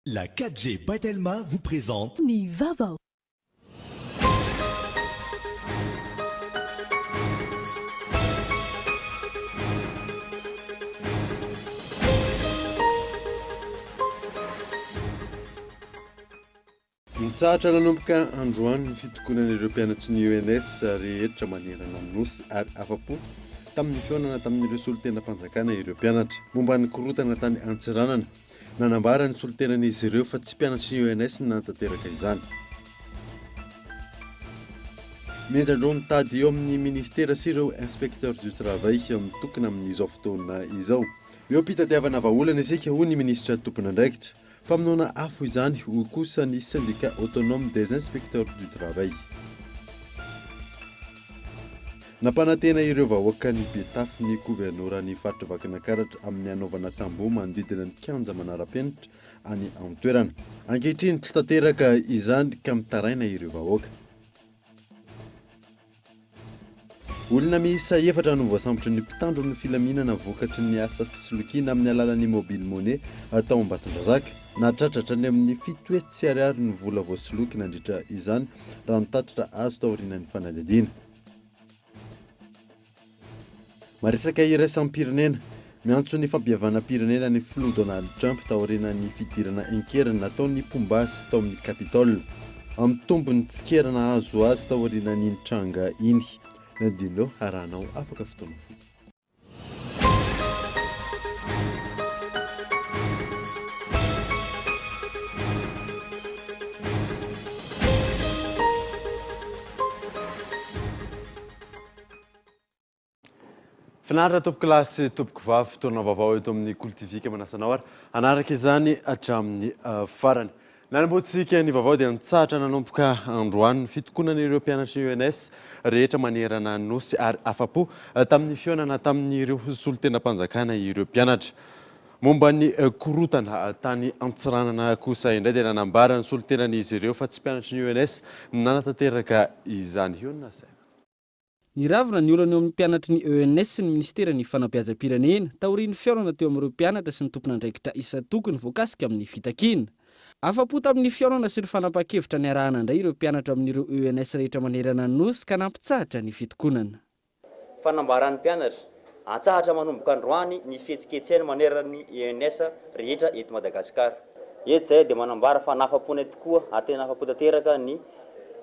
La 4G Batelma vous présente Ni Vava. Mitsahatra nanomboka androany ny fitokonan'ireo mpianatry ny UNS rehetra manerana amin'ny nosy ary afa-po tamin'ny fionana tamin'ireo solon-tena-panjakana ireo mpianatra momba ny korotana tany Antsiranana. Nanambara ny solon-tenan'izy ireo fa tsy mpianatry ny UNS ny nantanteraka izany. Miendrandro mitady eo amin'ny ministera sy ireo inspecteur du travail mitokana amin'izao fotoana izao. Eo am-pitadiavana vahaolana isika ho ny ministra tompon'andraikitra. Famonoana afo izany ho kosa ny syndicat autonome des inspecteurs du travail. Nampanantena ireo vahoaka ny Betafy ny gouvernora ny faritra Vakinakaratra amin'ny anaovana tamboho manodidina ny kianja manara-penitra any amin'ny toerana. Ankehitriny tsy tanteraka izany ka mitaraina ireo vahoaka. Olona miisa 4 no voasambotra ny mpitandro amin'ny filaminana vokatry ny asa fisolokiana amin'ny alalan'ny mobile money atao Ambatondrazaka. Natratratra ny amin'ny 7 ariary ny vola voasoloky nandritra izany raha mitatitra azo tao aorianan'ny fanadihadiana. Maresaka iraisam-pirenena miantso ny fampihavana-pirenena ny filoha Donald Trump tao aorianan'ny fidirana enkerana nataon'ny Pombasy tao amin'ny Capitole. Amin'ny tombony tsikerana azo azy tao aorianan'ny tranga iny. Nadilo haranao afaka fotoana fo. Finaritra tompoko lasy tompoko vavy fotoana vaovao eto amin'ny Kultivika manasanao ary anaraka izany hatramin'ny farany. Nanamboatsika ny vaovao dia nitsahatra nanomboka androany ny fitokonan'ireo mpianatry ny UNS rehetra manerana ny nosy ary afa-po tamin'ny fionana tamin'ireo solon-tena-panjakana ireo mpianatra. Momba ny korotana tany Antsiranana kosa indray dia nanambara ny solon-tenan'izy ireo fa tsy mpianatry ny UNS nanatanteraka izany io na saina. Ny ravina ny olana eo amin'ny mpianatry ny ENS sy ny ministera ny fanabeazam-pirenena taorian'ny fiaonana teo amin'ireo mpianatra sy ny tompon'andraikitra isa-tokony voakasika amin'ny fitakiana. Afa-po tamin'ny fiaonana sy ny fanapa-kevitra ny arahana indray ireo mpianatra amin'ireo ENS rehetra manerana ny nosy ka nampitsahatra ny fitokonana. Fanambaran'ny mpianatra antsahatra manomboka androany ny fihetsiketsehana manerana ny ENS rehetra eto Madagasikara. Eto izay dia manambara fa nafa-pony tokoa atena afa-po tanteraka ny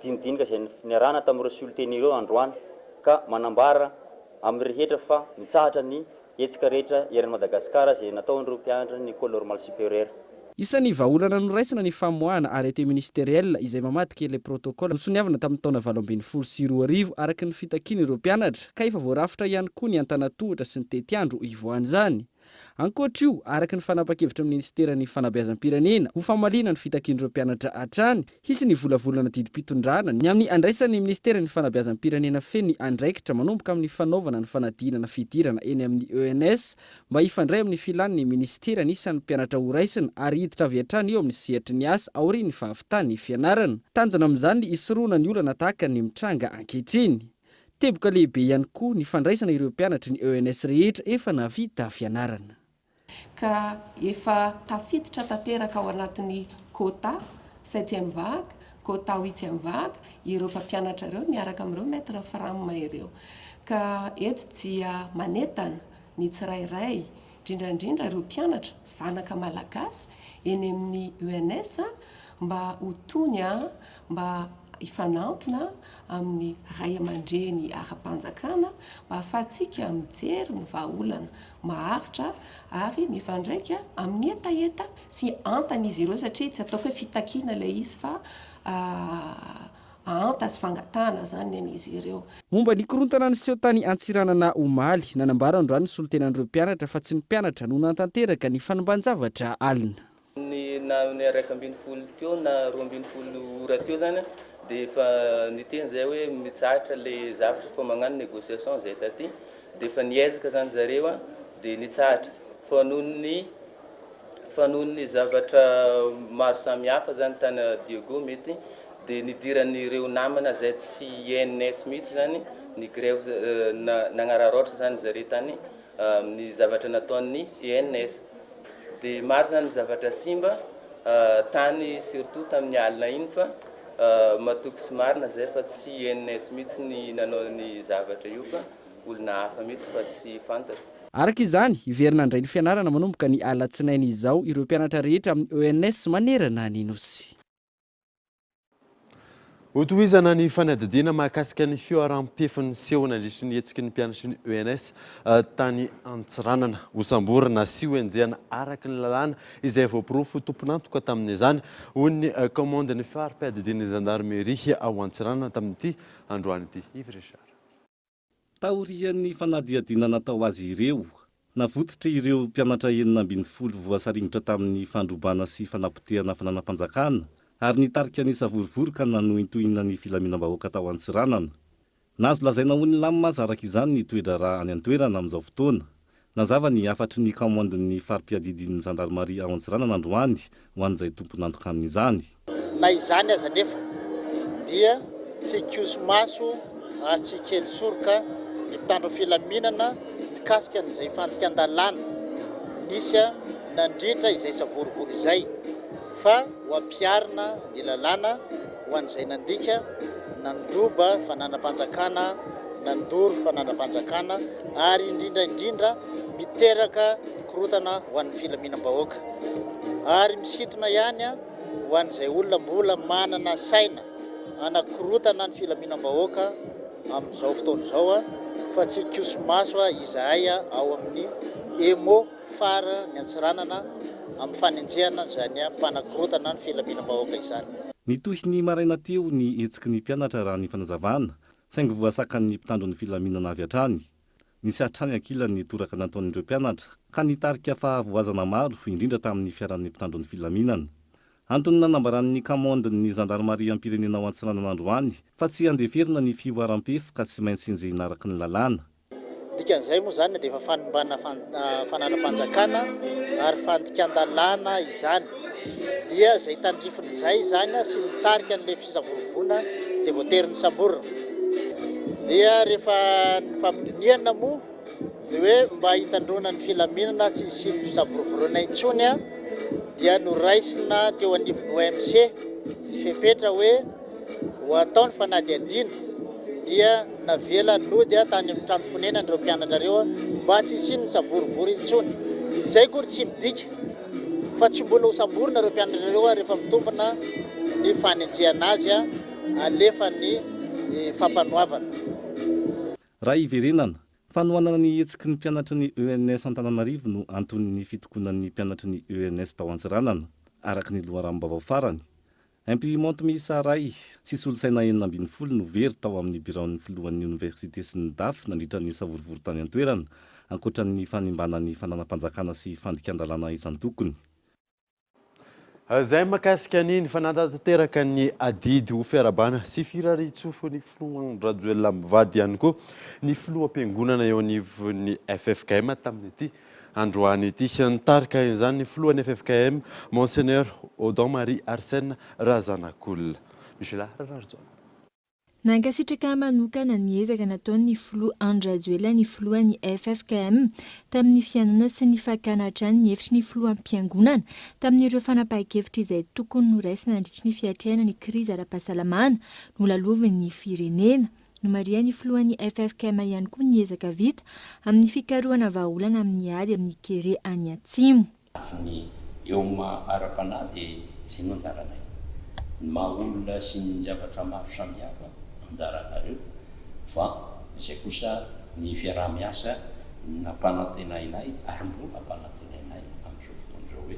dinidinika izay niarahana tamin'ireo solon-tena ireo androany. Ka manambara amin'ny rehetra fa mitsahatra ny hetsika rehetra eran'ny Madagasikara izay nataon'ireo mpianatra ny école normale supérieure. Isan'ny vahaolana noraisina ny famoahana arrêté ministériel izay mamadika ilay protocole nosoniavana tamin'ny taona 2012 araka ny fitakiana ireo mpianatra ka efa voarafitra ihany koa ny antanatohatra sy ny tetiandro ivoany izany. Ankoatr'io, araka ny fanapa-kevitra ministera ny fanabeazam-pirenena ho famaliana ny fitakian'ireo mpianatra hatrany, hisy ny volavolana didi-pitondrana ny amin'ny andraisan'ny ministera ny fanabeazam-pirenena feno ny andraikitra manomboka amin'ny fanaovana ny fanadinana fidirana eny amin'ny ENS mba hifandray amin'ny filan'ny ministera ny isan'ny mpianatra ho raisina ary hiditra avy hatrany eo amin'ny sehatry ny asa aorian'ny fahavitany fianarana. Tanjona amin'izany ny isoroana ny olana tahaka ny mitranga ankehitriny. Teboka lehibe ihany koa ny fandraisana ireo mpianatry ny ENS rehetra efa navita fianarana. Ka efa tafiditra tanteraka ao anatin'ny quota 7e vague, quota 8e vague ireo mpampianatra ireo miaraka amin'ireo maître Frama ireo. Ka eto dia manentana ny tsirairay indrindrandrindra ireo mpianatra zanaka malagasy eny amin'ny ENS mba ho tony mba hifanantona amin'ny ray aman-dreny ara-panjakana mba ahafahantsika mijery ny vahaolana maharitra ary mifandraika amin'ny etaeta sy antana izy ireo satria tsy ataoko hoe fitakiana ilay izy fa anta sy fangatana zany an'izy ireo. Momba ny korontana ny seho tany Antsiranana omaly nanambara androany ny solon-tenan'ireo mpianatra fa tsy ny mpianatra no natanteraka ny fanomban-javatra alina. Ny araika ambin'ny folo teo na 12 ora teo zany dia efa niteny zay hoe mitsahatra le zavatra fa magnano négociation zay taty dia efa niezaka zany zareo dia nitsahatra fa noho ny zavatra maro samihafa zany tany Diego mety dia nidiran'ireo namana zay tsy ENS mihitsy zany ny grève nagnararoatra zany zareo tany ny zavatra nataon'ny ENS dia maro zany zavatra simba tany surtout tamin'ny alina iny fa matoky sy marina zay fa tsy ENS mihitsy ny nanao ny zavatra io fa olona hafa mihitsy fa tsy fantatra. Araka izany, iverina indray ny fianarana manomboka ny alatsinainy izao ireo mpianatra rehetra amin'ny ENS manerana ny Nosy. Hotohizana ny fanadidina mahakasika ny fioaram-pefiny seho nandritry ny hetsiky ny mpianatry ny ENS tany Antsiranana, Osamborina sy hoenjehana araky ny lalàna izay voapirofo tompon'antoka tamin'izany hoy ny commande ny farim-piadidin'ny gendarmerie ao Antsiranana tamin'ity androany ity. Yves Richard. Taorian'ny fanadihadiana natao azy ireo, navototra ireo mpianatra 970 voasaringotra tamin'ny fandrobana sy fanapotehana fananam-panjakana, ary nitarika ny savorivory ka nanohintohina ny filaminam-bahoaka tao Antsiranana. Nazo lazaina ho ny lamina azy araka izany ny toedra raha any an-toerana amin'izao fotoana. Nazava ny afatry ny kamandin'ny farim-piadidin'ny gendarmerie ao Antsiranana androany ho an'izay tompon'antoka amin'izany. Na izany aza nefa dia tsy kiosy maso ary tsy kely soroka ny mpitandro filaminana mikasika an'izay fantika an-dalàna nisy nandritra izay savorivory izay fa ho ampiarina ny lalàna ho an'izay nandika nandroba fananam-panjakana, nandoro fananam-panjakana ary indrindra miteraka korotana ho an'ny filaminam-bahoaka ary misintona ihany ho an'izay olona mbola manana saina anakorotana ny filaminam-bahoaka amin'izao fotoana izao fa tsy kiosy maso izahay ao amin'ny EMO fara ny Antsiranana amin'ny fanenjehana izany mpanakorotana ny filaminam-bahoaka izany. Nitohy ny maraina teo ny hetsiky ny mpianatra raha ny fanazavana, saingy voasakan'ny mpitandro ny filaminana avy hatrany. Nisy hatrany ankila ny toraka nataon'ireo mpianatra ka nitarika fahavoazana maro indrindra tamin'ny fiaran'ny mpitandro ny filaminana. Antony nanambaran'ny kamandin'ny gendarmerie am-pirenena ao Antsiranana androany fa tsy andeferina ny fioaram-pefo ka tsy maintsy enjehina araky ny lalàna. Dikan'izay moa zany dia efa fanimbana fananam-panjakana ary fandikan-dalàna izany. Dia izay tandrifiny izay zany sy mitarika an'ilay fisavorovona dia voatery ny samborina. Dia rehefa fampidiniana moa dia hoe mba hitandrona ny filaminana tsy hisy fisavorovona intsony dia noraisina teo anivon'ny OMC ny fepetra hoe ho ataony fanadihadiana dia navela nody tany amin'ny trano fonenana ireo mpianatra ireo mba tsy hisy ny savorivory intsony. Izay kory tsy midika fa tsy mbola ho samborina ireo mpianatra ireo rehefa mitombona ny fanenjehana azy alefa ny fampanoavana. Raha iverenana, fanohanana ny hetsiky ny mpianatry ny ENS Antananarivo no anton'ny fitokonan'ny mpianatry ny ENS tao Antsiranana, araka ny loharano-baovao farany. Imprimante miisa iray sy solosaina 970 no very tao amin'ny biraon'ny filohan'ny université sy ny DAF nandritra ny savorivory tany an-toerana, ankoatran'ny fanimbanan'ny fananam-panjakana sy fandikan-dalàna isan-tokony. Zay makasika ny fanantanteraka ny adidy ho fiarabana sy firari-tsofo ny filohan Rajoelina mivady ihany koa ny filoham-piangonana eo anivon'ny FFKM tamin'ity androany ity. Nitarika izany ny filohan'ny FFKM Monseigneur Audon Marie Arsène Razanakoula. Michela Rararjoana. Nankasitraka manokana ny ezaka nataon'ny filoha Andry Rajoelina ny filohan'ny FFKM tamin'ny fianona sy ny fakanatra ny hevitry ny filoham-piangonana tamin'ireo fanapahan-kevitra izay tokony noraisina nandritry ny fiatrehana ny krizy ara-pahasalamana nolalovin'ny firenena. Nomaria ny filohan'ny FFKM ihany koa ny ezaka vita amin'ny fikarohana vahaolana amin'ny ady amin'ny kere any atsimo. Ny eo ara-panahy dia izay no anjaranay. Ny maha-olona sy ny zavatra maro samihafa anjaranareo fa izay kosa ny fiaraha-miasa nampanantenainay ary mbola nampanantenainay amin'izao fotoana izao hoe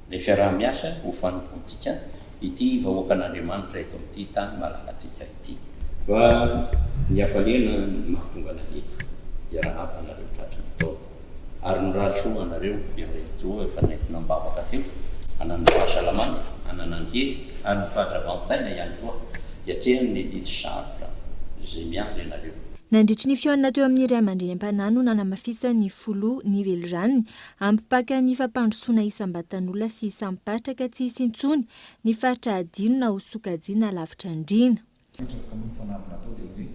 ilay fiaraha-miasa ho fanompoantsika ity vahoakan'Andriamanitra eto amin'ity tany malalantsika ity. Fa ny hafaliana mahatonga anay eto iarahana anareo tratran'ny taona ary nirarosoa anareo ireto efa nentina mibavaka teo anana ny fahasalamana, anana ny hery ary ny fahazava-tsaina ihany koa hiatrehany ny didy sarotra izay miandry anareo. Nandritry ny fioanana teo amin'ny Ray aman-dreny am-panano nanamafisany folo ny velozany ampipaka ny fampandrosoana isam-batan'olona sy isam-patraka tsy hisy intsony ny faritra adino na ho sokajiana lavitra andrina. Fanampo dia hoe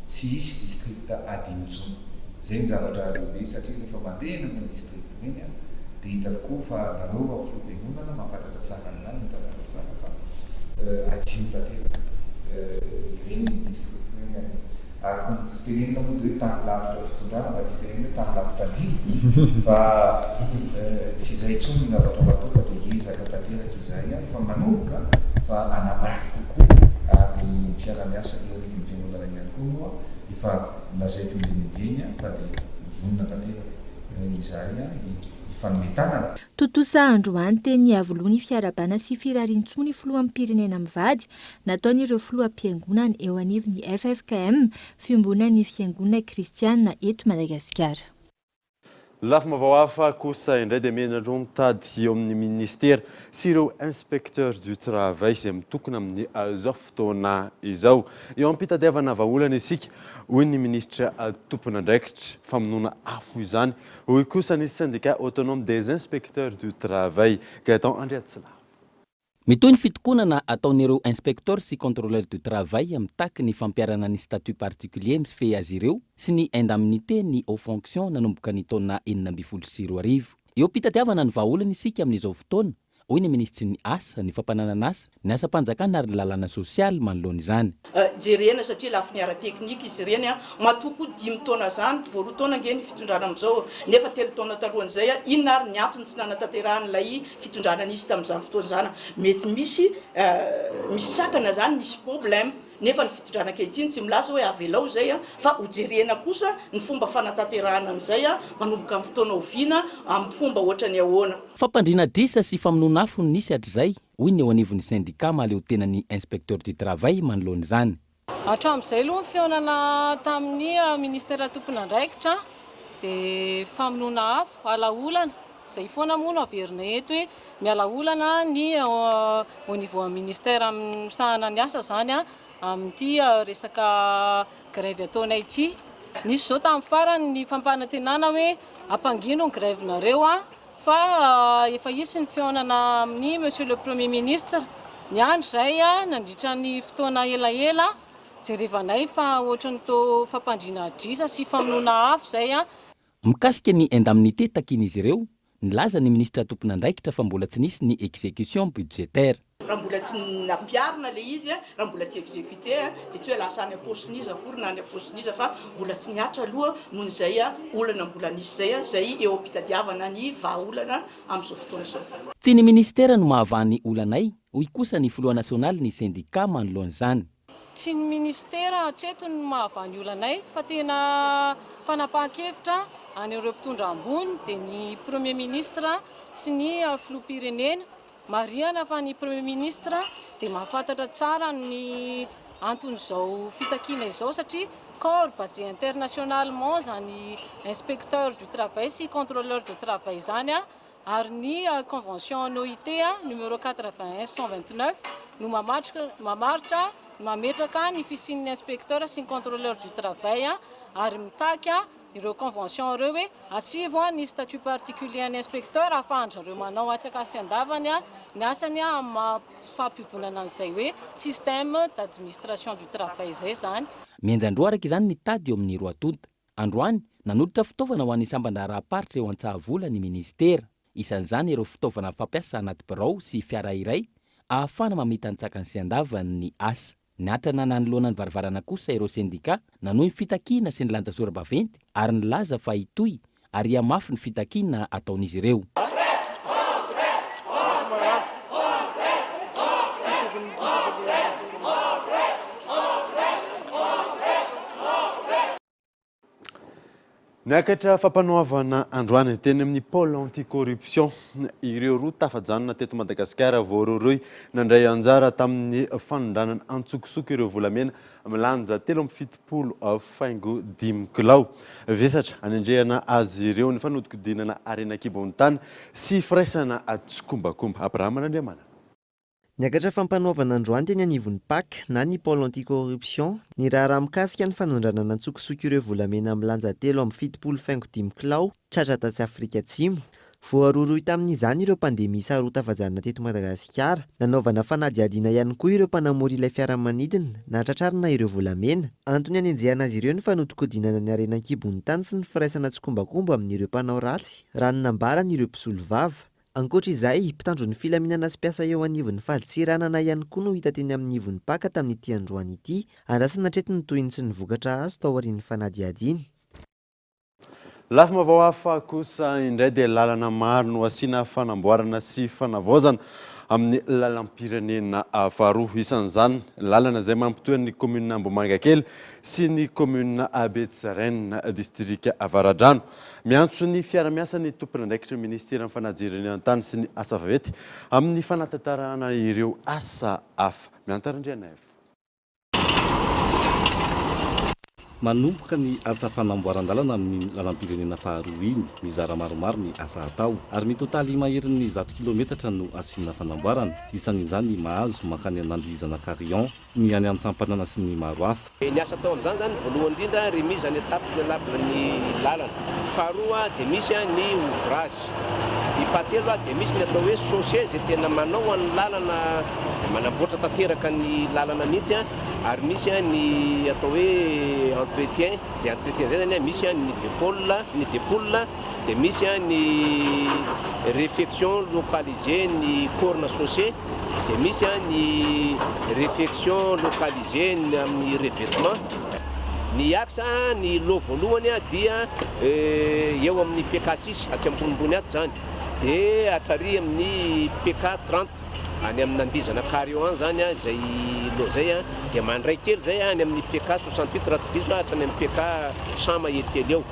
tsy hisy distrikta adino intsony. Izay ny zavatra lehibe satria rehefa mandeha amin'ny distrikta eny dia hita tokoa fa nareo filoam-piangonana mahafantatra tsara an'izany hitanareo tsara fa adio tanteraka ireny district any ary fitenenina moa dia hoe tany lavitra fitondrana mba tsy tenenina hoe tany lavitra andriny fa tsy izay intsony ny zavatra atao fa dia ezaka tanteraka izay efa manomboka fa anamafy kokoa ary fiara-miasa eo anivon'ny fiangonana ihany koa moa efa lazaiko milenibeny fa dia vonona tanteraka izay ifanometanana. Totosa androany teny avoloany fiarabana sy firarian-tsony filohan'ny pirenena mivady nataon'ireo filoham-piangonana eo anivon'ny FFKM fiombonan'ny fiangonana kristianina eto Madagasikara. Lafy mavao hafa kosa indray dia menandreo mitady eo amin'ny ministera sy ireo inspecteur du travail izay mitokona amin'ny zao fotoana izao. Eo am-pitadiavana vahaolana isika hoy ny ministra tompon'andraikitra famonoana afo izany. Hoy kosa ny syndicat autonome des inspecteurs du travail Gaëtan Andriatsila. Mitoy ny fitokonana ataon'ireo inspecteur sy contrôleur du travail amitaky ny fampiarana ny statut particulier misy azy ireo sy ny indemnité ny aux fonctions nanomboka ny taona 2024. Eo pitadiavana ny vahaolana isika amin'izao fotoana, hoy ny ministry ny asa, ny fampananana asa, ny asa-panjakana ary ny lalàna sosialy manoloana izany. Jerena satria lafiny ara-teknika izy ireny matoko 5 taona zany, vao 2 taona nge ny fitondrana amin'izao, nefa 3 taona talohan'izay inona ary ny antony tsy nanatanteran'ilay fitondrana nisy tamin'izany fotoana zany. Mety misy sakana zany, misy problème. Nefa ny fitondrana ankehitriny tsy milasa hoe avelao zay fa hojerena kosa ny fomba fanatanterahana an'izay manomboka amin'ny fotoana oviana amin'ny fomba ohatrany ahoana. Fampandriana drisa sy famonoana afo nisy hatr'izay, hoy ny eo anivon'ny syndicat maleo tena ny inspecteur du travail manoloana izany. Hatramin'izay aloha fihaonana tamin'ny ministera tompon'andraikitra dia famonoana afo alaolana izay foana moa no averina eto hoe mialaolana ny au niveau ministère misahana ny asa zany amin'ity resaka grève ataonay ity. Nisy zao tamin'ny farany ny fampanantenana hoe ampangino ny grève-nareo fa efa isy ny fihaonana amin'ny monsieur le premier ministre ny andro zay nandritra ny fotoana elaela jerevanay fa ohatrany to fampandriana drisa sy famonoana afo zay mikasika ny indemnité takin'izy ireo, nilaza ny ministra tompon'andraikitra fa mbola tsy nisy ny exécution budgétaire. Raha mbola tsy nampiarina le izy raha mbola tsy exécuté dia tsy hoe lasa any am-posiniza akory na any am-posiniza fa mbola tsy niatra aloha noho izay olana mbola nisy zay eo am-pitadiavana ny vahaolana amin'izao fotoana izao. Tsy ny ministera no mahavany olanay, hoy kosa ny filoha nasionaly ny syndicat manoloana izany. Tsy ny ministera hatreto ny mahavany olanay fa tena fanapahan-kevitra an'ireo mpitondra ambony dia ny premier ministre sy ny filoham-pirenena marihana fa ny premier ministre dia mahafantatra tsara ny anton'izao fitakiana izao satria corps basé internationalement zany inspecteur du travail sy contrôleur du travail zany ary ny convention OIT numéro 81/129 no mamaritra mametraka ny fisian'ny inspecteur sy contrôleur du travail ary mitaky ireo convention ireo hoe asivo ny statut particulier ny inspecteur ahafahandrareo manao atsakasy andavany ny asany fampiodonana an'izay hoe système d'administration du travail zay zany. Mianjandroa araka izany ny tady eo amin'ny Roatonta. Androany nanolotra fitaovana ho an'ny sambandaharaha-paritra eo an-tsahavola ny ministera. Isan'izany ireo fitaovana fampiasa anaty birao sy fiara iray ahafana mamita ny tsakany sy andavany ny asa. Niatrana nanoloana ny varavarana kosa ireo syndicat nanohy ny fitakiana sy ny lanja sora-baventy ary nilaza fa hitoy ary hamafy ny fitakiana ataon'izy ireo. Niakatra fampanoavana androany teny amin'ny pôle anticorruption ireo roa tafajanona teto Madagasikara voaroiroy nandray anjara tamin'ny fanondranana antsokosoko ireo volamena milanja 3.5 kilao. Vesatra anendrehana azy ireo ny fanodikodinana arena kibon-tany sy firaisana atsokombakomba. Abraham Nandriamana. Niakatra fampanoavana androany teny anivon'ny PAC na ny pôle anticorruption ny raharaha mikasika ny fanondranana antsokosoko ireo volamena milanja 3.5 kilao tratra tatsy Afrika Atsimo. voaroroy tamin'izany ireo pandemia sarota vajanona teto Madagasikara, nanaovana fanadiadiana ihany koa ireo mpanamory ilay fiaramanidina na tratrarina ireo volamena. Antony hanenjehana azy ireo ny fanodikodinana ny harenan-kibon'ny tany sy ny firaisana tsy kombakomba amin'ireo mpanao ratsy, raha nanambarany ireo mpisolo vava. Ankoatra izay, mpitandro ny filaminana sy piasa eo anivon'ny fahaditsiranana ihany koa no hita teny amin'nivon'ny paka tamin'ity androany ity, andrasana tretiny toyiny sy ny vokatra azo tao aorian'ny fanadiadiany. Lafa mavao hafa kosa indray dia lalana maro no asiana fanamboarana sy fanavaozana amin'ny lalam-pirenena faharoa, isan'izany lalana izay mampitohy ny commune Ambomangakely sy ny commune Betsareine district Avaradrano. Miantso ny fiara-miasa ny tompon'andraikitra ministera amin'ny fanajirana an-tany sy ny asa vaventy amin'ny fanatantarana ireo asa hafa. Miantarandriana efa. Manomboka ny asa fanamboaran-dalana amin'ny lalam-pirenena faharoa iny, mizara maromaro ny asa atao ary mitotaly maherin'ny 100 kilometatra no asiana fanamboarana, isan'izany mahazo makany anandizana Carillon, ny any amin'ny sampanana sy ny maro hafa. Ny asa atao amin'izany zany voalohany indrindra remise ny étape ny lalana, faharoa dia misy ny ouvrage, ny fahatelo dia misy ny atao hoe chaussée izay tena manao ny lalana, manamboatra tanteraka ny lalana mihitsy, ary misy ny atao hoe entretien, izay entretien zay zany misy ny dépoule, dia misy ny réfection localisée ny corne chaussée, dia misy ny réfection localisée amin'ny revêtement. Ny axe ny loha voalohany dia eo amin'ny PK6 aty ambonimbony aty zany, dia hatrary amin'ny PK30 any amin'ny andizana Carillon zany izay loha zay dia mandray kely zay any amin'ny PK68 raha tsy diso hatrany amin'ny PK 100 mahelikely eo.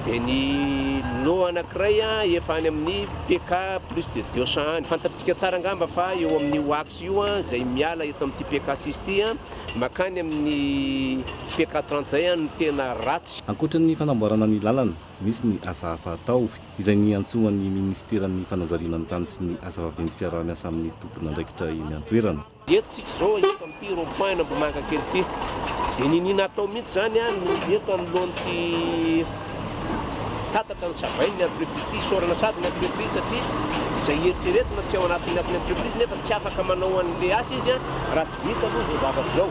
Dia ny loha anankiray efa any amin'ny PK plus de 200 any. Fantatritsika tsara angamba fa eo amin'ny axe io izay miala eto amin'ity PK6 ty makany amin'ny PK30 zay ny tena ratsy. Ankoatran'ny fanamboarana ny lalana, misy ny asa hafa atao izay niantsoan'ny ministeran'ny fanajariana ny tany sy ny asa vaventy fiaraha-miasa amin'ny tompon'andraikitra eny an-toerana. Eto tsika zao eto amin'ity rond-point Ambomangakely ity, dia ninina atao mihitsy zany no eto anoloan'ity tatatra ny savainy ny entreprise ity, sorana sady ny entreprise satria izay eritreretina tsy ao anatin'ny asan'ny entreprise nefa tsy afaka manao an'le asa izy raha tsy vita aloha izay zavatra zao.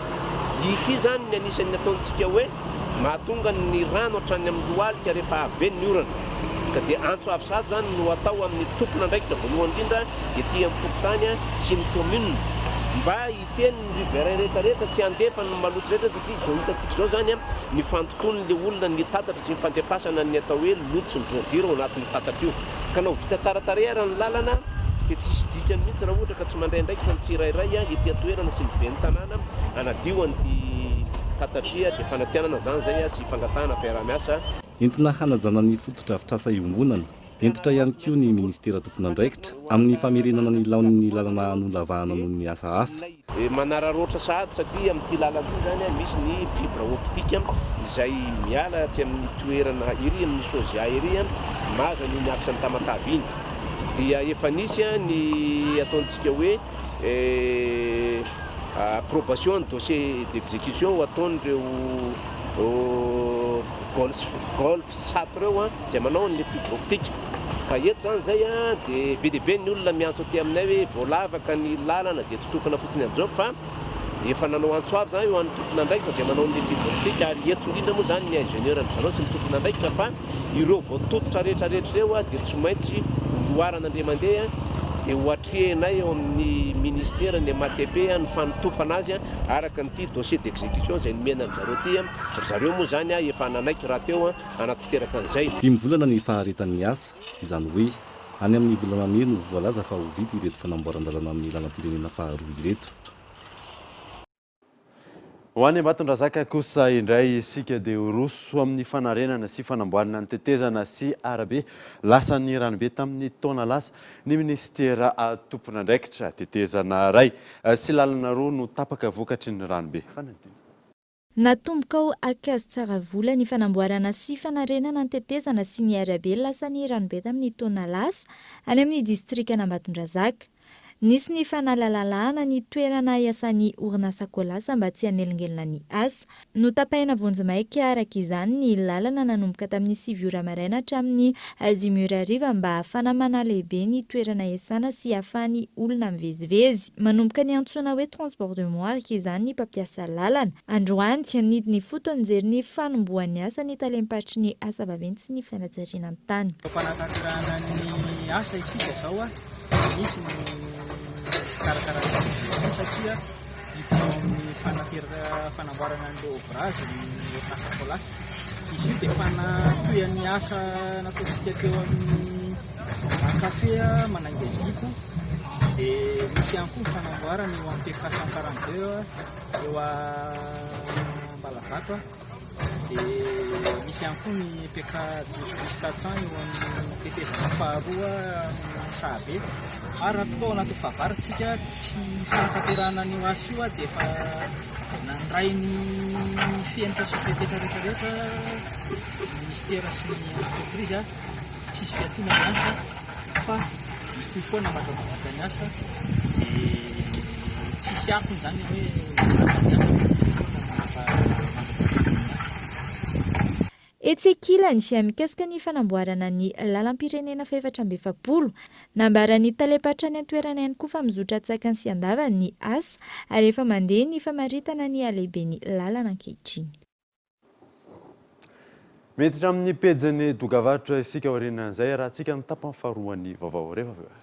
Ity zany ny anisan'ny ataontsika hoe mahatonga ny rano hatrany amin'ny lohalika rehefa be ny orana. Ka dia antso avy sady zany no atao amin'ny tompon'andraikitra voalohany indrindra ety amin'ny fokotany sy ny commune mba hiteny ny rivera rehetrarehetra tsy andefa ny maloto rehetra satria zao hitantsika zao zany ny fantotony le olona ny tatatra sy ny fandefasana ny atao hoe loto sy ny zordira ao anatin'ny tatatra io. Ka nao vita tsara tarehara ny lalana dia tsisy dikany mihitsy raha ohatra ka tsy mandraindraiky fa ny tsirairay ety atoerana sy ny be ny tanàna anadio an'ity tatatra dia fanantenana zany zay sy fangatahana fiaraha-miasa. Entina hanajana ny fototra afitrasa iombonana, entitra ihany koa ny ministera tompon'andraikitra amin'ny famerenana ny laon'ny lalana anolavahana noho ny asa hafa. Manararoatra sahady satria amin'ity lalana ity zany misy ny fibre optique izay miala tsy amin'ny toerana iry amin'ny sozia iry maza ny aksan'ny Tamatavy iny. Dia efa nisy ny ataontsika hoe approbation de dossier d'exécution ataon'ireo golf 4 reo izay manao ny fibre optique. Ka eto zany zay dia be dia be ny olona miantso aty aminay hoe voalavaka ny lalana dia totofana fotsiny amin'izao fa efa nanao antso avy zany eo an'ny tompon'andraikitra dia manao ny fibre optique ary eto indrindra moa zany ny ingénieur zareo sy ny tompon'andraikitra fa ireo voatototra rehetrarehetra reo dia tsy maintsy loarana andre mandeha dia hoatrehanay eo amin'ny ministera ny MATP ny fanotofana azy araka nyity dossier d'exécution izay nomena zareo ty. Zareo moa zany efa nanaiky raha teo anatanteraka an'izay. 5 volana ny faharetan'ny asa, izany hoe any amin'ny volana May no voalaza fa ho vita ireto fanamboaran-dalana amin'ny lalam-pirenena faharoa ireto. Ho any Ambatondrazaka kosa indray isika dia roso amin'ny fanarenana sy fanamboarana ny tetezana sy arabe lasan'ny ranobe tamin'ny taona lasa ny ministera tompon'andraikitra tetezana ray sy lalana roa no tapaka vokatry ny ranobe. Natomboka ao akazo tsara vola ny fanamboarana sy fanarenana ny tetezana sy ny arabe lasan'ny ranobe tamin'ny taona lasa any amin'ny distrikana Ambatondrazaka. Nisy ny fanalalalana ny toerana iasan'ny orinasa kolasa mba tsy hanelingelina ny asa. Notapahina vonjimaika araka izany ny lalana nanomboka tamin'ny 7 ora maraina hatramin'ny 10 ora hariva mba ahafana manalehibe ny toerana iasana sy ahafahany olona mivezivezy. Manomboka ny antsoina hoe transport de moire izany ny mpampiasa lalana. Androany nidiny fotony jery ny fanombohan'ny asa ny talempatry ny asa vaventy sy ny fianajariana amin'ny tany. Fanatanterahana ny asa isika zao misy ny karakarana satria hitanao amin'ny fanamboarana an'ireo ouvrage ny asa kolasa. Izy io dia fanatohan'ny asa nataontsika teo amin'ny kafe manangeziko. Dia misy ihany koa fanamboarana eo amin'ny PK 142 eo Ambalavato. Dia misy ihany koa ny PK 12/400 eo amin'ny tetezana faharoa Sahabe. Ary natokao anaty fahavaritsika tsy fanatanterahana ny asa io dia efa nandray ny fiainana sy fiteteka rehetrarehetra ministera sy ny entreprise tsisy fiatoana ny asa fa toy foana matamavaka ny asa dia tsisy akony zany hoe tsara ny asa. Etsekilany sy mikasika ny fanamboarana ny lalam-pirenena fa 470 nambarany talepatra ny antoerana ihany koa fa mizotra tsakany sy andavany ny asa ary efa mandeha ny famaritana ny alehibe ny lalana ankehitriny. Mety hatramin'ny pejiny dokavatra isika aorianan'izay raha tsika ny tapany faharoan'ny vaovao rehefa avy eo.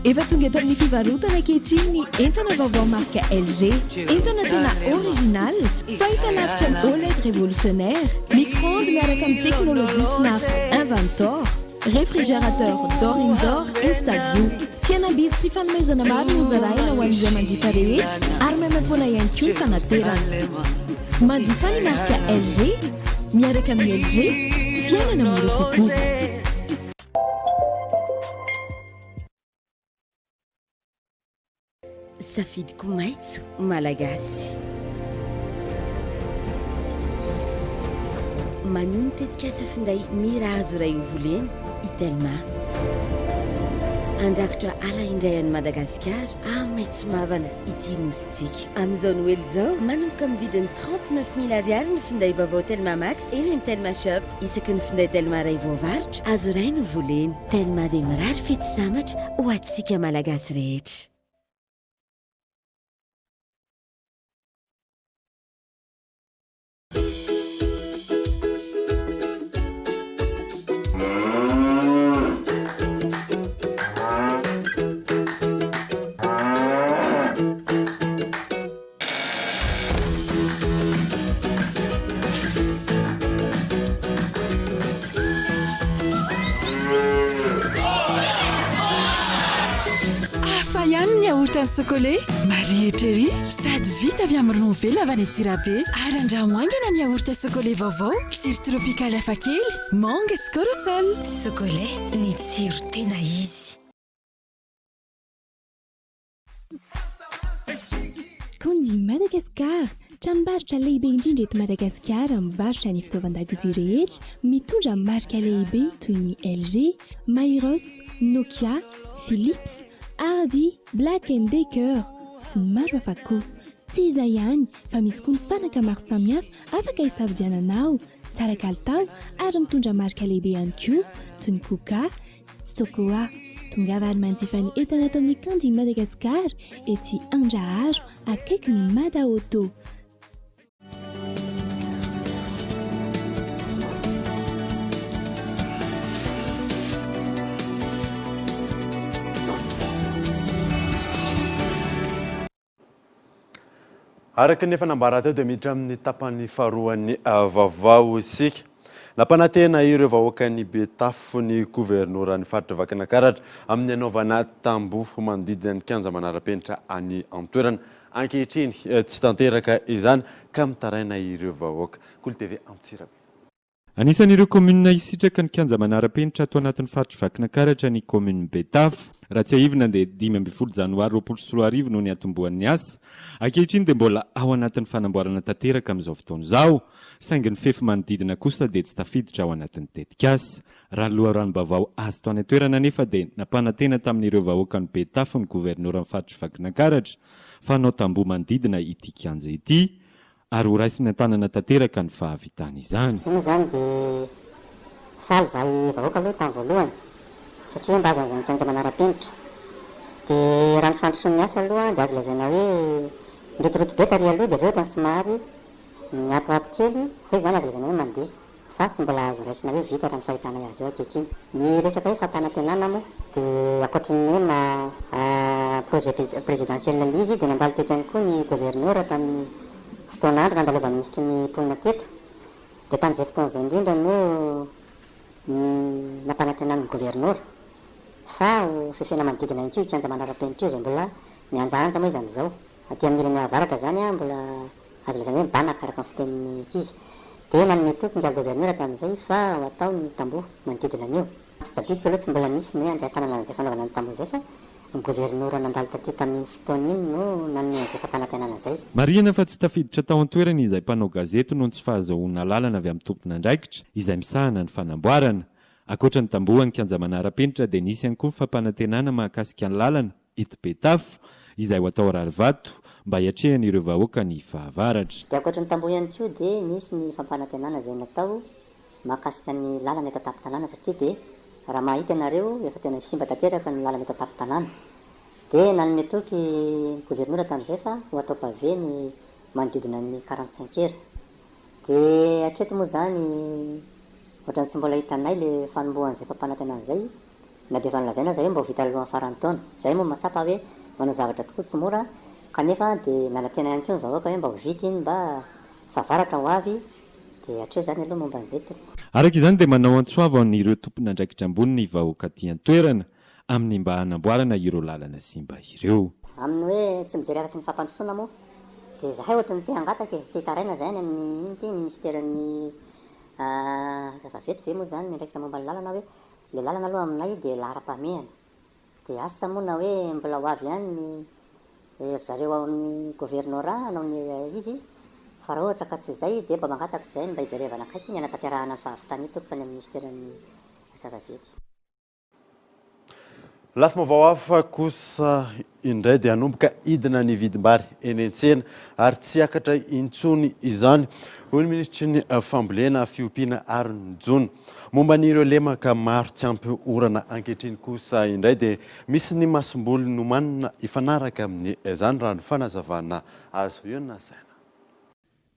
Efa tonga eto amin'ny fivarotana ankehitriny ny entana vaovao marka LG. Entana tena original, fahita lavitra ny OLED révolutionnaire, micro-ondes miaraka amin'ny technologie smart Inventor, réfrigérateur d'or indoor Instalview. Fihenam-bidy sy fanomezana maro no zaraina ho an'izay manjifa rehetra ary maimam-poana ihany koa ny fanaterana. Manjifa ny marka LG, miaraka amin'ny LG, fiainana mora kokoa. Safidiko maitso malagasy. Manon tetika asa finday mirazo ray ovoleny itelma. Andrakitra ala indray an'i Madagasikara maitso mavana ity nositsika. Amin'izao Noël zao manomboka amin'ny vidiny 39 000 ariary ny finday vaovao Telma Max eny amin'ny Telma Shop. Isaky ny finday Telma ray voavarotra azo ray no voleny. Telma dia mirary fety samatra ho antsika malagasy rehetra. Chocolat, Marie-Etcherie, sady vita avy amin'ny ronono velona avy any Antsirabe ary andramoangana ny yaourt chocolat vaovao, tsiro tropikaly hafakely, mangue sy corosol. Chocolat, ny tsiro tena izy. Candy Madagascar, tranombarotra lehibe indrindra eto Madagasikara mivarotra ny fitaovan-dakozia rehetra mitondra marika lehibe toy ny LG, Mairos, Nokia, Philips, Hardy, Black & Decker sy ny maro hafa koa. Tsy izay ihany fa misy koa ny fanaka maro samihafa afaka hisafidiananao, tsara kalitao ary mitondra marika lehibe ihany koa toy ny Coca, Sokoa. Tongava ary manjifa ny entana ato amin'ny Candy Madagascar ety Andraharo akaiky ny Mada Auto. Araka ny fanambara teo dia miditra amin'ny tapany faharoan'ny vaovao isika. Nampanantena ireo vahoaka ny Betafo ny gouverneur ny faritra Vakinakaratra amin'ny anaovana tamboho manodidina ny kianja manara-penitra any antoerana. Ankehitriny tsy tanteraka izany ka mitaraina ireo vahoaka. Kolo TV Antsirabe. Anisan'ireo komunina isitraka ny kianja manara-penitra ato anatin'ny faritry Vakinankaratra ny komuna Betafo. Raha tsy ahivina dia 12 Janoary 2024 no niatombohan'ny asa. Ankehitriny dia mbola ao anatin'ny fanamboarana tanteraka amin'izao fotoana izao, saingy ny fefy manodidina kosa dia tsy tafiditra ao anatin'ny tetikasa. Raha loharanom-bavao azo tao any an-toerana nefa dia nampanantena tamin'ireo vahoaka ny Betafo ny governoran'ny faritry Vakinankaratra fanao tamboho manodidina ity kianja ity, ary ho raisiny an-tanana tanteraka ny fahavitana izany. Io zany dia faly zahay vahoaka aloha tamin'ny voalohany satria mba azo azany kianja manara-penitra. Dia raha ny fandrosoan'ny asa aloha dia azo lazaina hoe mirotoroto tary aloha dia avy eo ohatrany somary miatoato kely, fa izany azo lazaina hoe mandeha. Fa tsy mbola azo raisina hoe vita raha ny fahitana azy eo ankehitriny. Ny resaka hoe fampanantenana moa dia ankoatran'ny hoe projet présidentiel izy dia nandalo teto ihany koa ny gouverneur tamin'ny fotoana andro nandalova ministry ny mponina teto. Dia tamin'izay fotoana izay indrindra no nampanantenana ny gouverneur. Fa fefena manodidina ihany koa kianja manara-penitra io izay mbola mianjaanja moa izy amin'izao. Aty amin'ny ilany avaratra zany mbola azo lazaina hoe banaka araka ny fitenin'ny ankizy. Dia nanome tompony gouverneur tamin'izay fa ho atao ny tamboho manodidina an'io. Fijadidiko aloha tsy mbola nisy ny hoe handray tanana an'izay fanaovana ny tamboho izay fa ny gouverneur nandalo taty tamin'ny fotoana iny no nanome an'izay fampanantenana izay. Marihana fa tsy tafiditra tao an-toerana izay mpanao gazety noho tsy fahazoana lalana avy amin'ny tompon'andraikitra izay misahana ny fanamboarana. Ankoatra ny tamboho ny kianja manara-penitra dia nisy ihany koa fampanantenana mahakasika ny lalana eto Betafo izay ho atao rarivato mba hiatrehan'ireo vahoaka ny fahavaratra. Dia ankoatra ny tamboho ihany koa dia nisy ny fampanantenana izay natao mahakasika ny lalana eto an-tampon-tanàna satria dia raha mahita ianareo efa tena simba tanteraka ny lalana eto an-tampon-tanàna. Dia nanome toky ny gouverneur tamin'izay fa ho atao pavé ny manodidina ny 45 heures. Dia hatreto moa zany ohatrany tsy mbola hitanay le fanombohan'izay fampanantenana izay na dia efa nolazaina zay hoe mba ho vita alohan'ny faran'ny taona. Izay moa mahatsapa hoe manao zavatra tokoa tsy mora kanefa dia nanantena ihany koa ny vahoaka hoe mba ho vita iny mba fahavaratra ho avy. Dia hatreo zany aloha momba an'izay tompoko. Araka izany dia manao antsoava an'ireo tompon'andraikitra ambony ny vahoaka aty an-toerana amin'ny mba hanamboarana ireo lalana simba ireo. Amin'ny hoe tsy mijery afa-tsy ny fampandrosoana moa dia zahay ohatra ny te hangataka te hitaraina zany amin'ny iny ty ministeran'ny zava-veto ve moa zany miandraikitra momba ny lalana hoe le lalana aloha aminay dia lahara-pahamehana. Dia asa moa na hoe mbola ho avy ihany ny zareo ao amin'ny gouvernora hanao ny izy fa raha ohatra ka tsy izay dia mba mangataka izay mba hijerevana akaiky ny hanatanterahana ny fahavitana tokony any amin'ny ministeran'ny zava-vety. Lafa mavao hafa kosa indray dia hanomboka hidina ny vidim-bary eny an-tsena ary tsy hiakatra intsony izany. Hoy ny ministry ny fambolena fiompiana ary ny jona momba n'ireo lemaka maro tsy ampy orana ankehitriny kosa indray dia misy ny masom-boly nomanina ifanaraka amin'ny izany raha ny fanazavana azo io nasaina.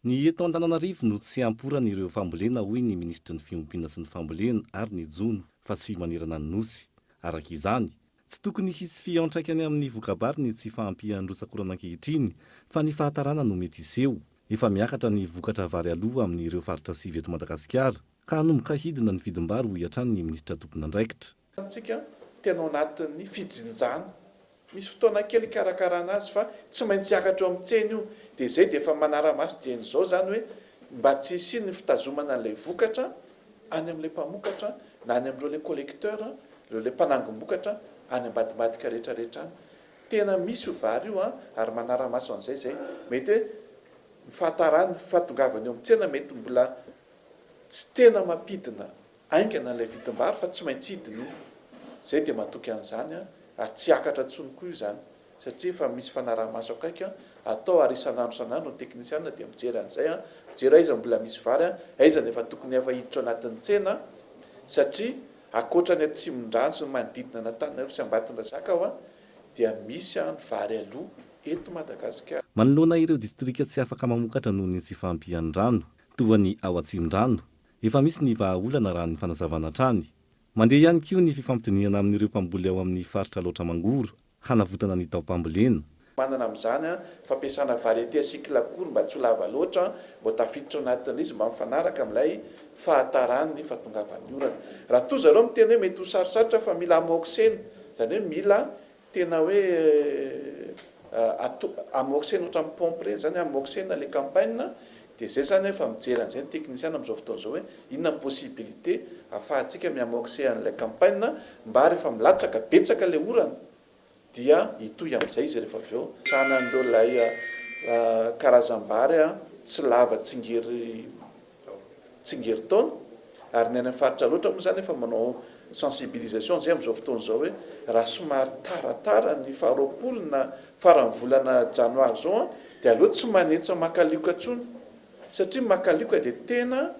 Ny eto Antananarivo no tsy amporana ireo fambolena hoy ny ministry ny fiompiana sy ny fambolena ary ny jona fa tsy manerana ny nosy. Araka izany tsy tokony hisy fiantraikany amin'ny vokabary ny tsy fahampihan-drotsakorana ankehitriny fa ny fahatarana no mety iseho. Efa miakatra ny vokatra vary aloha amin'ireo faritra sivy eto Madagasikara ka hanomboka hidina ny vidim-bary ho iatrany ny ministra tompon'andraikitra. Antsika tena anatin'ny fijinjana misy fotoana kely karakarana azy fa tsy maintsy hiakatra eo amin'ny tsena io dia izay dia efa manara-maso dia n'izao zany hoe mba tsy hisy ny fitazomana an'ilay vokatra any amin'ilay mpamokatra na any amin'ireo le collecteur ireo le mpanangom-bokatra any ambadibadika rehetrarehetra any. Tena misy io vary io ary manara-maso an'izay zay mety hoe ny fahatarany fahatongavany eo amin'ny tsena mety mbola tsy tena mampidina aingana an'ilay vidim-bary fa tsy maintsy hidina io. Zay dia matoky an'izany ary tsy hiakatra intsony koa io zany satria fa misy fanara-maso akaiky atao ary isan'andro isan'andro ny teknisiana dia mijery an'izay mijery aiza mbola misy vary aiza nefa tokony efa hiditra anatin'ny tsena satria akoatra ny atsimon-drano sy ny manodidina n'Antananarivo sy Ambatondrazaka dia misy ny vary aloha eto Madagasikara. Manoloana ireo distrika tsy afaka mamokatra noho ny tsy fahampihan'ny rano toa ny ao atsimon-drano efa misy ny vahaolana raha ny fanazavana trany. Mandeha ihany koa ny fifampitiniana amin'ireo mpamboly ao amin'ny faritra loatra mangoro hanavotana ny taom-pambolena. Manana amin'izany fampiasana variété cycle court mba tsy ho lava loatra mba tafiditra anatin'izy mba mifanaraka amin'ilay fahatarany ny fahatongavan'ny orana. Raha toa zareo miteny hoe mety ho sarosarotra fa mila amoksena zany hoe mila tena hoe amoksena ohatran'ny pompe reny zany amoksena le campagne dia zay zany efa mijery an'izay ny teknisiana amin'izao fotoana izao hoe inona ny possibilité ahafahantsika miamoksé an'ilay campagne mba rehefa milatsaka betsaka ilay orana dia hitoy amin'izay izy rehefa avy eo sana an'ireo lay karazam-bary tsy lava tsingery taona ary ny any amin'ny faritra loatra moa zany efa manao sensibilisation zay amin'izao fotoana izao hoe raha somary taratara ny faharoapolo na farany volana janoary zao dia aloha tsy manetsa makalioka intsony satria makalioka dia tena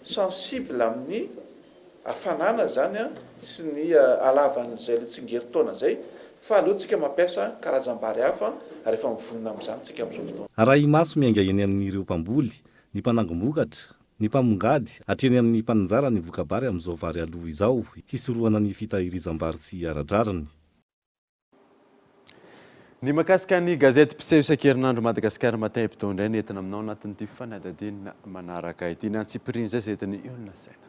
sensible amin'ny hafanana zany sy ny alavan'izay tsingery taona zay fa alohantsika mampiasa karazam-bary hafa rehefa mivonona amin'izany tsika amin'izao fotoana. Raha i maso miainga eny amin'ireo mpamboly, ny mpanangom-bokatra, ny mpamongady, hatreny amin'ny mpananjara ny vokabary amin'izao vary aloha izao, hisorohana ny fitahirizam-bary sy aradrarany. Ny makasika ny gazety mpiseho isan-kerinandro Madagasikara Matin Hebdo indray ny entina aminao anatin'ity fanadadinina manaraka ity ny antsipirin'izay izay entin'ny olona saina.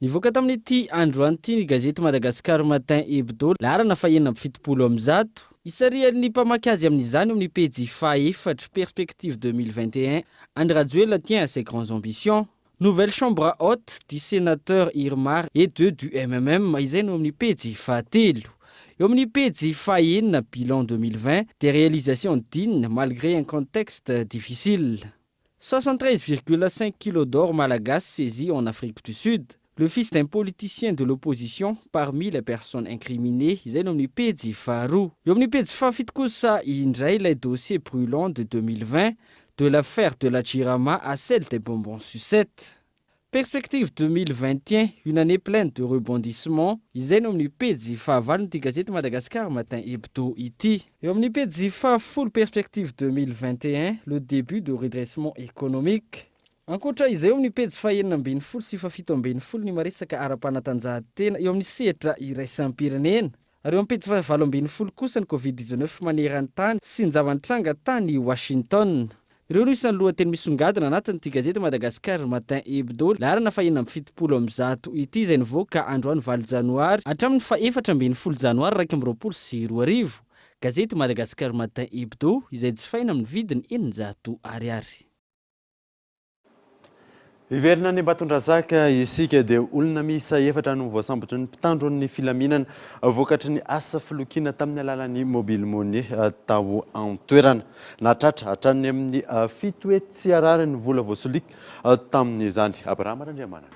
Nivoaka tamin'ity androany ity ny gazety Madagasikara Matin Hebdo laharana fahaenina amby fitopolo amby zato isarian'ny mpamaky azy amin'izany amin'ny pejy faha-efatra perspective 2021 Andry Rajoelina tient à ses grandes ambitions. Nouvelle chambre haute du sénateur Irmar et deux du MMM izay no amin'ny pejy fahatelo. Eo amin'ny pejy fahaenina bilan 2020 des réalisations dignes malgré un contexte difficile. 73,5 kg d'or malagasy saisis en Afrique du Sud. Le fils d'un politicien de l'opposition parmi les personnes incriminées, izay no amin'ny pejy faharoa. Eo amin'ny pejy fahafito kosa indray les dossiers brûlants de 2020, de l'affaire de la Chirama à celle des bonbons sucettes. Perspective 2021, une année pleine de rebondissements, izay no amin'ny pejy fahavalo n'ity gazety Madagasikara Matin Hebdo ity. Eo amin'ny pejy fahafolo perspective 2021, le début de redressement économique. Ankoatra izay eo amin'ny pejy fahaenina ambin'ny folo sy fafito ambin'ny folo ny maresaka ara-panatanjahantena eo amin'ny sehatra iraisam-pirenena. Ary eo amin'ny pejy fahavalo ambin'ny folo kosa ny Covid-19 maneran-tany sy ny zava-nitranga tany Washington. Ireo no isan'ny lohateny misongadina anatin'ity gazety Madagasikara Matin Hebdo laharana fahaenina amby fitopolo amby zato ity izay nivoaka androany 20 janoary hatramin'ny faha-efatra ambin'ny folo janoary 2024. Gazety Madagasikara Matin Hebdo izay jifaina amin'ny vidiny 900 ariary. Iverina ny Ambatondrazaka isika dia olona miisa efatra no voasambatra ny mpitandro ny filaminana vokatry ny asa filokiana tamin'ny alalan'ny mobile money tao an-toerana. Natratra hatrany amin'ny fito hoe tsy arary ny vola voasolika tamin'izany. Abraham Randriamanana.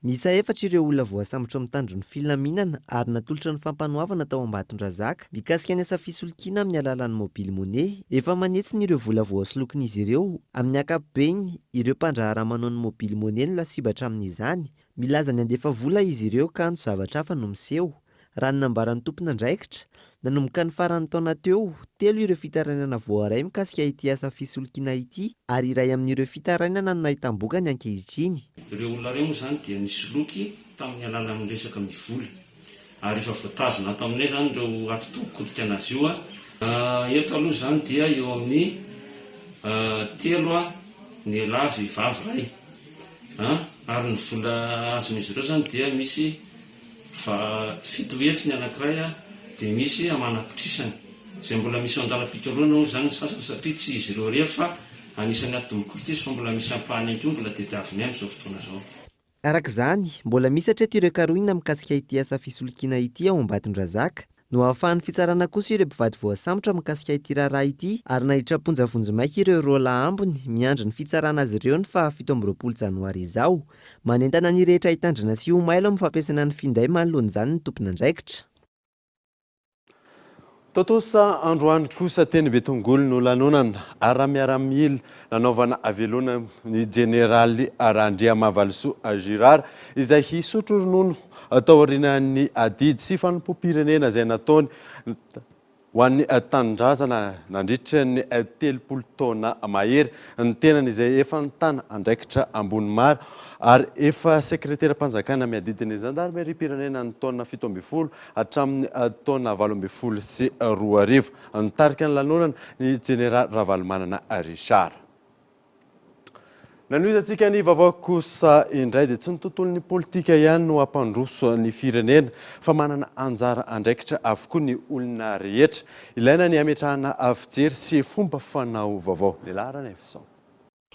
Misa efatra ireo olona voasambotra mitandro ny filaminana ary natolotra ny fampanoavana tao Ambatondrazaka mikasika ny asa fisolokiana amin'ny alalan'ny mobile money. Efa manetsiny ireo vola voasolokin'izy ireo amin'ny ankapobeny ireo mpandraharaha manao ny mobile money no lasibatra amin'izany. Milaza ny andefa vola izy ireo ka no zavatra hafa no miseho. Raha ny nambaran'ny tompona andraikitra nanomboka ny faran'ny taona teo, 3 ireo fitarainana voaray mikasika ity asa fisolokiana ity ary iray amin'ireo fitarainana no nahitam-boka ny ankehitriny. Ireo olona ireo moa zany dia nisoloky tamin'ny alalan'ny resaka mivola ary efa voatazona ato aminay zany ireo atotoko azy io eto aloha zany dia eo amin'ny 3 ny lahy vehivavy ray ary ny vola azon'izy ireo zany dia misy 7 hetsy ny anankiray dia misy amanam-potrisany izay mbola misy andala-pikaloana zany sasany satria tsy izy ireo rehefa anisany atomokolotra izy fa mbola misy ampahany anko mbola tediaviny amin'izao fotoana izao. Arak'izany, mbola misy hatreto ireo karohina mikasika ity asa fisolokiana ity ao Ambatondrazaka. No ahafahan'ny fitsarana kosa ireo mpivady voasambotra mikasika ity raharaha ity ary nahitra vonjy maika ireo rola ambony miandry ny fitsarana azy ireo ny fa 17 janoary izao. Manentana ny rehetra hitandrina sy ho mailo amin'ny fampiasana ny finday manoloana izany ny tompona andraikitra. Totosa androany kosa teny Betongolo no lanonana ara-miaramila nanaovana avelona ny generaly Randriamavalsoa Girard izay hisotro ronono tao aorian'ny adidy sy fanompoam-pirenena izay nataony ho an'ny tanindrazana nandritra ny 30 taona mahery ny tenany izay efa nitana andraikitra ambony maro ary efa sekretera mpanjakana miadidiny zandarmeriam-pirenena ny taona 17 hatramin'ny taona 18 sy 20. Nitarika ny lanonana ny General Ravalomanana Richard. Nanohitantsika ny vaovao kosa indray dia tsy ny tontolon'ny politika ihany no ampandroso ny firenena fa manana anjara andraikitra avokoa ny olona rehetra. Ilaina ny ametrahana fijery sy fomba fanao vaovao. Lehilahy Ranefson.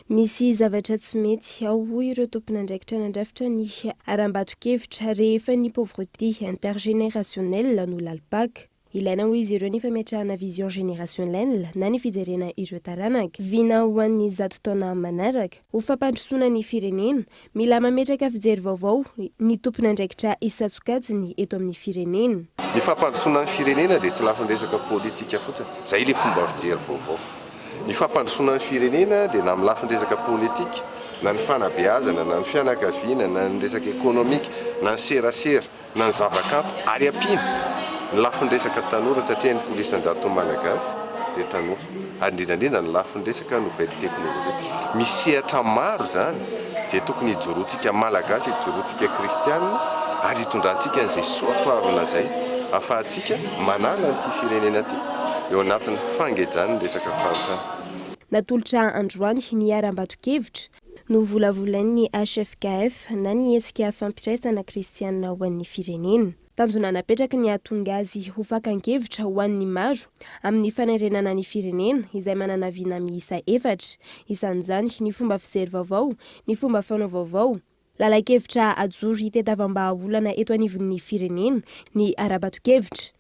misy zavatra tsy mety ao hoy ireo tompon'andraikitra nandrafitra ny aram-bato-kevitra rehefa ny pauvreté intergénérationnelle no lalipaka. Ilaina ho izy ireo ny fametrahana vision générationnelle na ny fijerena ireo taranaka vina ho an'ny zato taona manaraka. Ho fampandrosoana ny firenena, mila mametraka fijery vaovao ny tompon'andraikitra isan-tsokajiny eto amin'ny firenena. Ny fampandrosoana ny firenena dia tsy lafin-dresaka politika fotsiny, izay ilay fomba fijery vaovao. Ny fampandrosoana ny firenena dia na amin'ny lafin-dresaka politika, na ny fanabeazana, na ny fianakaviana, na ny resaka ekonomika, na ny serasera, na ny zavakanto, ary ampiana ny lafin-dresaka tanora satria ny polisan-dato malagasy dia tanora. Ary indrindrandrindra ny lafin-dresaka nouvelle teknôlôjia. Misy sehatra maro zany izay tokony hijoroantsika malagasy, hijoroantsika kristianina, ary hitondrantsika n'izay soatoavina izay ahafahantsika manala an'ity firenena ity eo anatin'ny fangejany ny resaka fahantrana. Natolotra androany ny aram-bato-kevitra no volavolain'ny HFKF na ny hetsika fampiraisana kristianina ho an'ny firenena. Tanjona napetraka ny ahatonga azy ho fakan-kevitra ho an'ny maro amin'ny fanarenana ny firenena izay manana viana miisa 4, isan'izany ny fomba fijery vaovao, ny fomba fanao vaovao. Lala-kevitra ajoro hitadiavam-bahaolana eto anivon'ny firenena ny ara-bato-kevitra.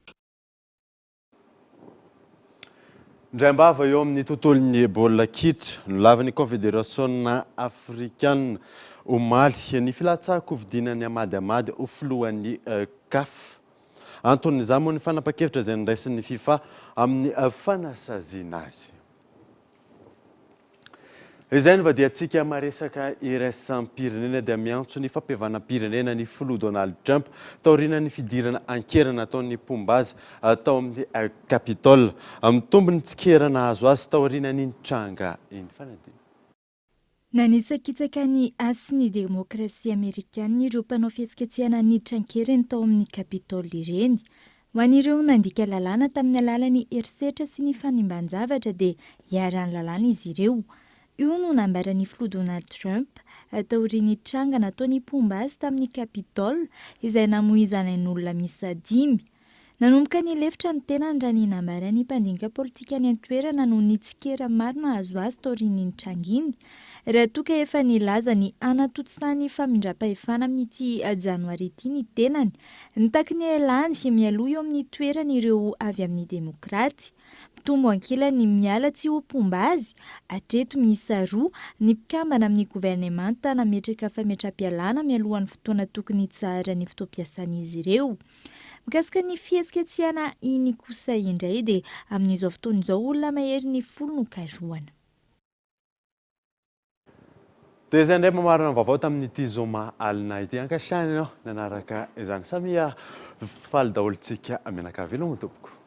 Ndray-mbava eo amin'ny tontolon'ny baolina kitra no lavan'ny confédération africaine omaly ny filatsahako vidinany amady ho filohan'ny CAF. Anton'izany moa ny fanapa-kevitra izay niraisin'ny FIFA amin'ny fanasaziana azy. Izay ny vadiantsika maresaka iraisam-pirenena dia miantso ny fampihavanam-pirenena ny filoha Donald Trump taorian'ny fidirana ankerana ataon'ny Pombaza tao amin'ny Capitole. Amin'ny tombony tsikerana azo azy taorian'ny tranga iny fanadina. Nanitsakitsaka ny asy ny demokrasia amerikana ireo mpanao fihetsiketsehana niditra ankerany tao amin'ny Capitole ireny. Ho an'ireo nandika lalàna tamin'ny alalan'ny herisetra sy ny fanimban-javatra dia hiarany lalàna izy ireo. Io no nambaran'ny filoha Donald Trump taorian'ny tranga nataon'ny Pombaza tamin'ny Capitole izay namoizana ny olona miisa 5. Nanomboka ny lefitra ny tena raha ny nambaran'ny mpandinika politika ny antoerana no nitsikera maro nahazo azy taorian'ny tranga iny. Raha toka efa nilaza ny anatotsan'ny famindram-pahefana amin'ity janoary ity ny tenany, nitaky ny elany mialoha eo amin'ny toerana ireo avy amin'ny demokraty. Mitombo ankilany miala tsy ho Pombaza, hatreto miisa 2 ny mpikambana amin'ny gouvernemanta nametraka fametram-pialana mialohan'ny fotoana tokony tsara ny fotoam-piasan'izy ireo. Mikasika ny fihetsiketsehana iny kosa indray dia amin'izao fotoana izao olona mahery ny 10 no karohana. Dia izay indray mamarana vaovao tamin'ity zoma alina ity ankasiany ianao nanaraka izany samia faly daholontsika amenakavy aloha tompoko.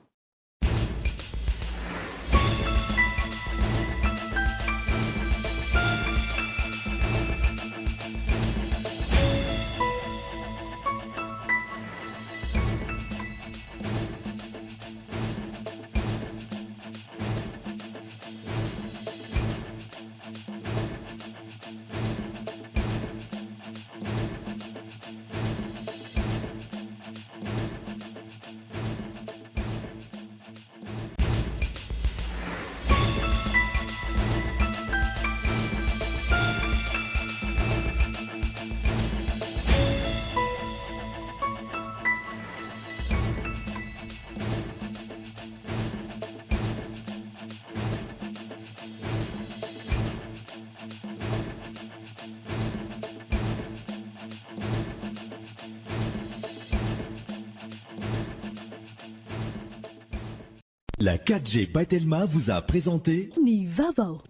La 4G by Telma vous a présenté Ni Vavo.